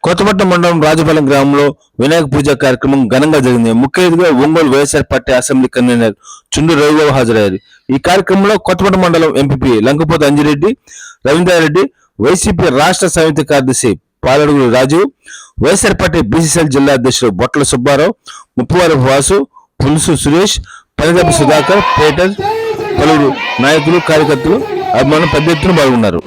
కొత్తపట్నం మండలం రాజపాలెం గ్రామంలో వినాయక పూజ కార్యక్రమం ఘనంగా జరిగింది. ముఖ్య అతిథిగా Ongole YSR party assembly convener Chundu Ravibabu హాజరయ్యారు. ఈ కార్యక్రమంలో కొత్తపట్నం మండలం ఎంపీపీ లంకపోత అంజిరెడ్డి, రవీంద్రారెడ్డి, వైసీపీ రాష్ట్ర సంయుక్త కార్యదర్శి పాలడుగులు రాజు, వైఎస్ఆర్ పార్టీ బీసీసీఎల్ జిల్లా అధ్యక్షుడు బొట్ల సుబ్బారావు, ముప్పవరపు వాసు, పులుసు సురేష్, పనిగప్ప సుధాకర్, పేటర్, పలువురు నాయకులు, కార్యకర్తలు, అభిమానులు పెద్ద ఎత్తున పాల్గొన్నారు.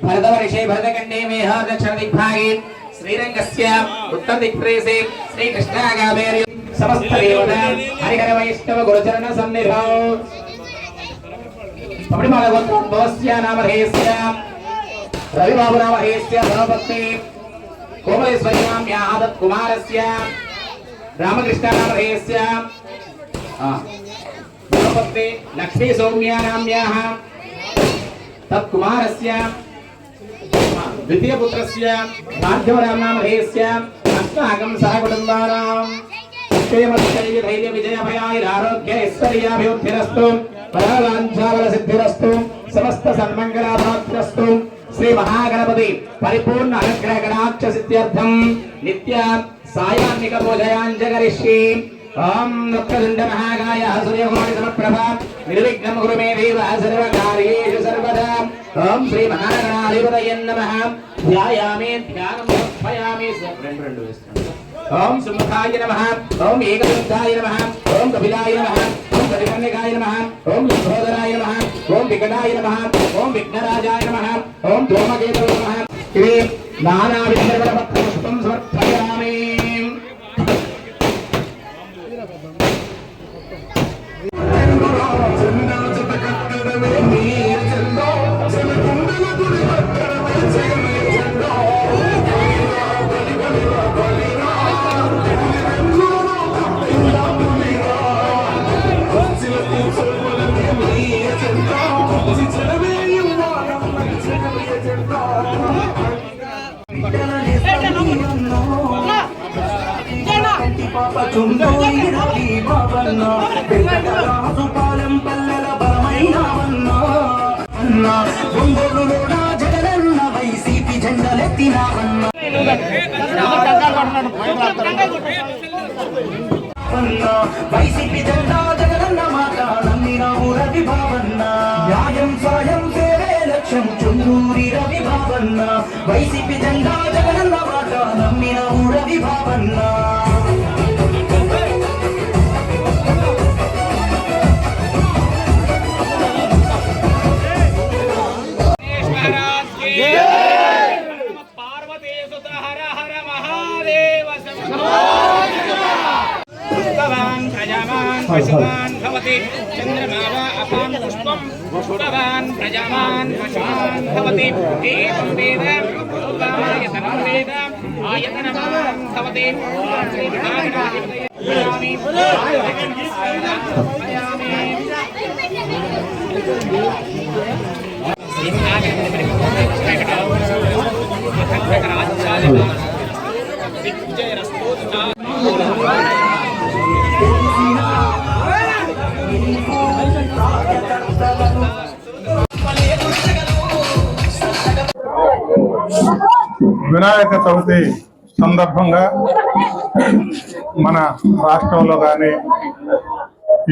भरतवर्षे भरतखंडे मेह दक्षिण दिग्भागे श्रीरंगस्य उत्तर दिक्प्रेसे श्री कृष्णागामेरि समस्त देवता हरिहर वैष्णव गुरुचरण सन्निधौ पविमाल गोत्रोद्भवस्य नामधेयस्य रविबाबु नामधेयस्य धर्मपत्नी कोमलेश्वरी नाम्याः दत्कुमारस्य रामकृष्ण नामधेयस्य धर्मपत्नी लक्ष्मी सौम्या नाम्याः तत्कुमारस्य द्वितीय पुत्रस्य भार्गवराम नामधेयस्य अस्माकं सहकुटुम्बानां क्षेमस्थैर्य धैर्य विजय भयाय आरोग्य ऐश्वर्याभिवृद्धिरस्तु परवाञ्छाफल सिद्धिरस्तु समस्त सन्मंगलाभवतिरस्तु श्री महागणपति परिपूर्ण अनुग्रह गणाक्ष सिद्ध्यर्थं नित्य सायान्निक पूजयाञ्जकरिष्ये ओम नक्तदण्ड महाकाय सूर्यकुमारी समप्रभा निर्विघ्नं कुरु मे देव सर्वकार्येषु सर्वदा ओम श्री महागणाधिपतये नमः ध्यायामि ध्यानं समर्पयामि ओम सुमुखाय नमः ओम एकदन्ताय नमः ओम कपिलाय नमः ओम कटिकर्णिकाय नमः ओम लम्बोदराय नमः ओम विकटाय नमः ओम विघ्नराजाय नमः ओम धूमकेतवे नमः श्री नानाविधपुष्पं समर्पयामि Hey, విభావన్న ఒంగోలులోన జగనన్న వైసీపీ జెండలెత్తినావన్న వైసీపీ జెండా జగనన్న మాట నమ్మినావు రవిభావన్న న్యాయం సాయం సేవే లక్ష్యం చుండూరి రవిభావన్న వైసీపీ జెండా జగనన్న మాట నమ్మినావు రవిభావన్న पशुमान् भवति चन्द्रमावा अपां पुष्पं पुष्पवान् प्रजावान् पशुमान् भवति एवं वेद आयतनं वेद आयतनवान् भवति వినాయక చవితి సందర్భంగా మన రాష్ట్రంలో కానీ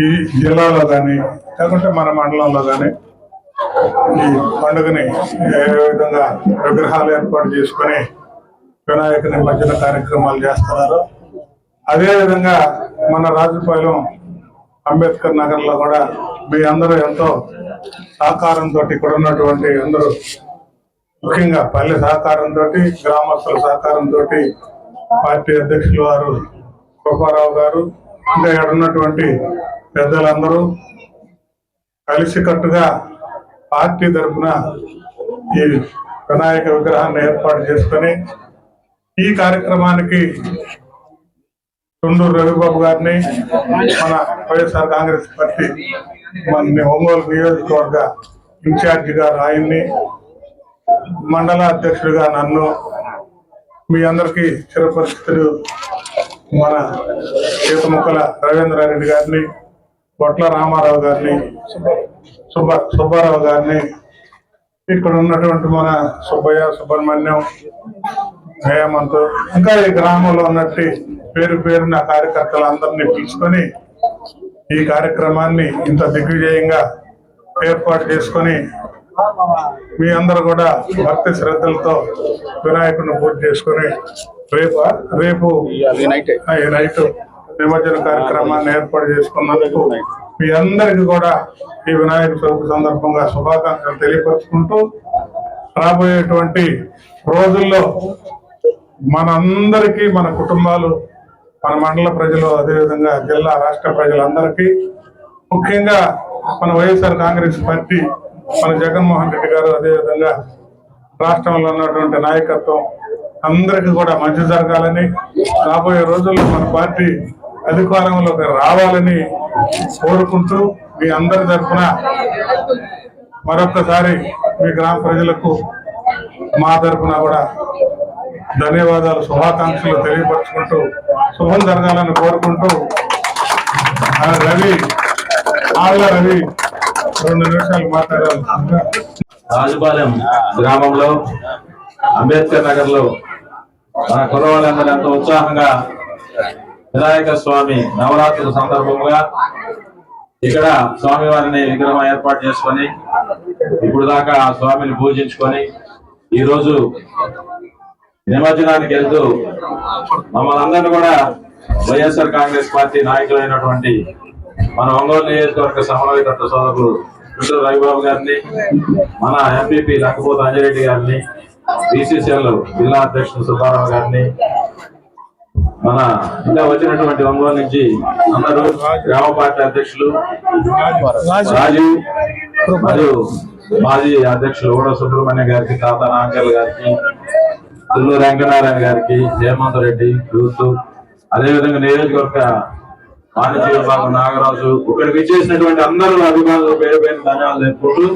ఈ జిల్లాలో కానీ లేకుంటే మన మండలంలో కానీ ఈ పండుగని ఏ విధంగా విగ్రహాలు ఏర్పాటు చేసుకొని వినాయక నిమజ్జన కార్యక్రమాలు చేస్తున్నారు. అదేవిధంగా మన రాజుపాలెం అంబేద్కర్ నగర్ లో కూడా మీ అందరూ ఎంతో సహకారంతో ఇక్కడ ఉన్నటువంటి అందరూ ముఖ్యంగా పల్లె సహకారంతో గ్రామస్తుల సహకారంతో పార్టీ అధ్యక్షులు వారు కృపారావు గారు ఇంకా ఇక్కడ ఉన్నటువంటి పెద్దలందరూ కలిసికట్టుగా పార్టీ తరఫున ఈ వినాయక విగ్రహాన్ని ఏర్పాటు చేసుకొని ఈ కార్యక్రమానికి చుండూరు రవిబాబు గారిని మన వైఎస్ఆర్ కాంగ్రెస్ పార్టీ మన ఒంగోలు నియోజకవర్గ ఇన్ఛార్జి గారు ఆయన్ని మండల అధ్యక్షుడిగా నన్ను మీ అందరికీ చిరపరిస్థితులు మన సీతముక్కల రవీంద్రారెడ్డి గారిని బొట్ల రామారావు గారిని సుబ్బారావు గారిని ఇక్కడ ఉన్నటువంటి మన సుబ్బయ్య సుబ్రహ్మణ్యం హేమంత్ ఇంకా ఈ గ్రామంలో ఉన్నట్టు పేరు పేరున కార్యకర్తలందరినీ పిలుచుకొని ఈ కార్యక్రమాన్ని ఇంత దిగ్విజయంగా ఏర్పాటు చేసుకొని మీ అందరూ కూడా భక్తి శ్రద్ధలతో వినాయకుడిని పూజ చేసుకుని రేపు నైట్ నిమజ్జన కార్యక్రమాన్ని ఏర్పాటు చేసుకున్నందుకు మీ అందరికి కూడా ఈ వినాయక చవితి సందర్భంగా శుభాకాంక్షలు తెలియపరుచుకుంటూ రాబోయేటువంటి రోజుల్లో మనందరికీ మన కుటుంబాలు మన మండల ప్రజలు అదేవిధంగా జిల్లా రాష్ట్ర ప్రజలందరికీ ముఖ్యంగా మన వైఎస్ఆర్ కాంగ్రెస్ పార్టీ మన జగన్మోహన్ రెడ్డి గారు అదేవిధంగా రాష్ట్రంలో ఉన్నటువంటి నాయకత్వం అందరికీ కూడా మంచి జరగాలని రాబోయే రోజుల్లో మన పార్టీ అధికారంలోకి రావాలని కోరుకుంటూ మీ అందరి తరఫున మరొక్కసారి మీ గ్రామ ప్రజలకు మా తరఫున కూడా ధన్యవాదాలు శుభాకాంక్షలు తెలియపరుచుకుంటూ శుభం జరగాలని కోరుకుంటూ రవి 2 నిమిషాలు మాట్లాడాలి. రాజుపాలెం గ్రామంలో అంబేద్కర్ నగర్ లో మన కుర్రవాళ్ళందరూ ఎంతో ఉత్సాహంగా వినాయక స్వామి నవరాత్రుల సందర్భంగా ఇక్కడ స్వామివారిని విగ్రహం ఏర్పాటు చేసుకొని ఇప్పుడు దాకా ఆ స్వామిని పూజించుకొని ఈ రోజు నిమజ్జనానికి వెళ్తూ మమ్మల్ని అందరినీ కూడా వైఎస్ఆర్ కాంగ్రెస్ పార్టీ నాయకులైనటువంటి మన ఒంగోలు నియోజకవర్గ సమన్వయకర్త సోదరులు చుండూరు రవిబాబు గారిని, మన ఎంపీపీ లంకపోతు అంజిరెడ్డి గారిని, బీసీసీఎల్ జిల్లా అధ్యక్షుడు సుబ్బారావు గారిని, మన ఇంకా వచ్చినటువంటి ఒంగోలు నుంచి అందరూ గ్రామ పార్టీ అధ్యక్షులు రాజీవ్ మరియు మాజీ అధ్యక్షులు ఊడ సుబ్రహ్మణ్య గారికి, తాత నాంకల్ గారికి, తుల్లూరు వెంకటనారాయణ గారికి, హేమంత్ రెడ్డి యూత్, అదేవిధంగా నియోజకవర్గ వాణిజ్య విభాగం నాగరాజు, ఇక్కడికి ఇచ్చేసినటువంటి అందరూ అభిమానులు పేరు పేరు ధన్యవాదాలు తెలుపుకుంటూ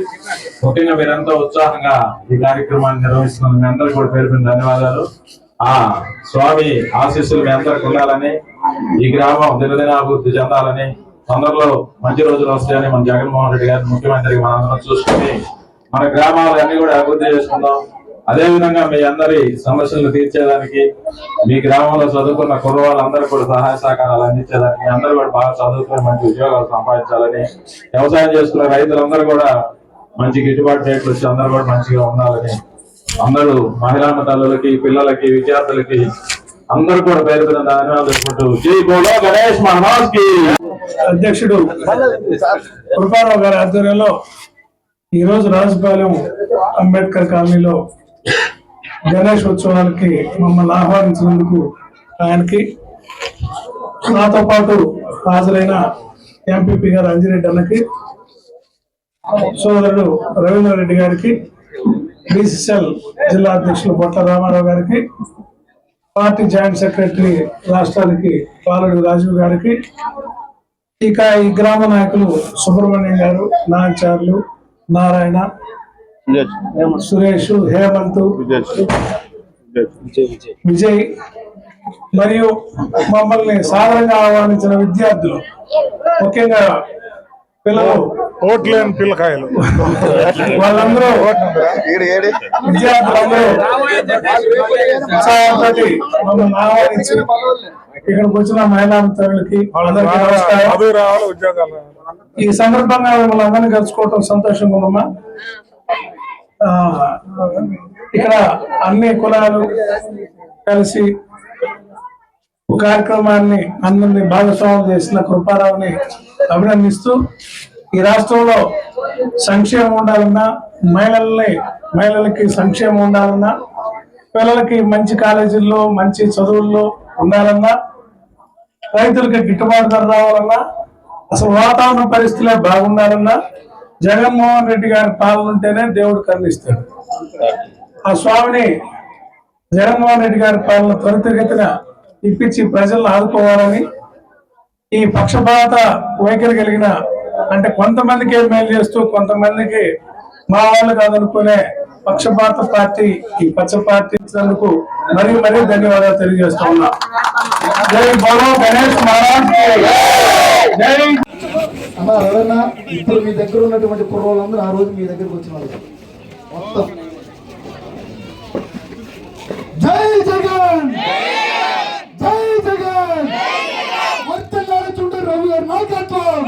ముఖ్యంగా మీరంతా ఉత్సాహంగా ఈ కార్యక్రమాన్ని నిర్వహిస్తున్నారు. మీ అందరికీ కూడా పేరు పేరు ధన్యవాదాలు. ఆ స్వామి ఆశీస్సులు మీ అందరికి ఉండాలని, ఈ గ్రామం దినదినాభివృద్ధి చెందాలని, తొందరలో మంచి రోజులు వస్తాయని మన జగన్మోహన్ రెడ్డి గారిని ముఖ్యమంత్రికి మనందరం చూసుకుని మన గ్రామాలన్నీ కూడా అభివృద్ధి చేసుకుందాం. అదే విధంగా మీ అందరి సమస్యలను తీర్చేదానికి, మీ గ్రామంలో చదువుకున్న కుర్రవాళ్ళందరూ కూడా సహాయ సహకారాలు అందించేదానికి, అందరూ కూడా బాగా చదువుకుని మంచి ఉద్యోగాలు సంపాదించాలని, వ్యవసాయం చేసుకున్న రైతులందరూ కూడా మంచి గిట్టుబాటు రేట్లు వచ్చి అందరూ కూడా మంచిగా ఉండాలని, అందరూ మహిళా తల్లులకి, పిల్లలకి, విద్యార్థులకి అందరూ కూడా పేరు పేరు ధన్యవాదాలు తెలుపుకుంటూ జై బోలో గణేష్ మహారాజ్ కి. అధ్యక్షుడు కృపారావు గారి ఆధ్వర్యంలో ఈ రోజు రాజుపాలెం అంబేద్కర్ కాలనీలో గణేష్ ఉత్సవాలకి మమ్మల్ని ఆహ్వానించినందుకు ఆయనకి, నాతో పాటు హాజరైన ఎంపీపీ గారు అంజిరెడ్డి అన్నకి, సోదరుడు రవీంద్రారెడ్డి గారికి, బీసీసీఎల్ జిల్లా అధ్యక్షులు బొట్ల రామారావు గారికి, పార్టీ జాయింట్ సెక్రటరీ రాష్ట్రానికి పాలడు రాజీవ్ గారికి, ఇక ఈ గ్రామ నాయకులు సుబ్రహ్మణ్యం గారు, నాచార్లు, నారాయణ, సురేష్, హేమంత్, విజయ్ మరియు మమ్మల్ని సాధారణంగా ఆహ్వానించిన విద్యార్థులు, ముఖ్యంగా పిల్లలు, ఓట్లేని పిల్లకాయలు వాళ్ళందరూ విద్యార్థులందరూ ఉత్సాహంతో మమ్మల్ని ఆహ్వానించి ఇక్కడికి వచ్చిన మహిళా మిత్రులకి అందరికీ నమస్కారం. అభివృద్ధి ఉద్యోగాలు ఈ సందర్భంగా మిమ్మల్ని అందరినీ కలుసుకోవటం సంతోషంగా ఉందమ్మా. ఇక్కడ అన్ని కులాలు కలిసి కార్యక్రమాన్ని అందరినీ భాగస్వామ్యం చేసిన కృపారావుని అభినందిస్తూ, ఈ రాష్ట్రంలో సంక్షేమం ఉండాలన్నా, మహిళలకి సంక్షేమం ఉండాలన్నా, పిల్లలకి మంచి కాలేజీల్లో మంచి చదువుల్లో ఉండాలన్నా, రైతులకి గిట్టుబాటు ధర రావాలన్నా, అసలు వాతావరణ పరిస్థితులే బాగుండాలన్నా జగన్మోహన్ రెడ్డి గారి పాలన ఉంటేనే దేవుడు కరుణిస్తాడు. ఆ స్వామిని జగన్మోహన్ రెడ్డి గారి పాలన త్వరితగతిన ఇప్పించి ప్రజలను ఆదుకోవాలని, ఈ పక్షపాత వైఖరి కలిగిన, అంటే కొంతమందికి మేలు చేస్తూ కొంతమందికి మా వాళ్ళు కాదనుకునే పక్షపాత పార్టీ ఈ పచ్చ పార్టీ ఇచ్చినందుకు మరీ మరీ ధన్యవాదాలు తెలియజేస్తా ఉన్నా. జై బోలో గణేష్ మహారాజ్ కి జై. అన్నా ఎవరన్నా ఇప్పుడు మీ దగ్గర ఉన్నటువంటి కుర్రోళ్ళందరూ ఆ రోజు మీ దగ్గరకు వచ్చిన వాళ్ళు మొత్తం జై జగన్, జై జగన్, వర్తమాన చుండూరు రవి గారి నాయకత్వం.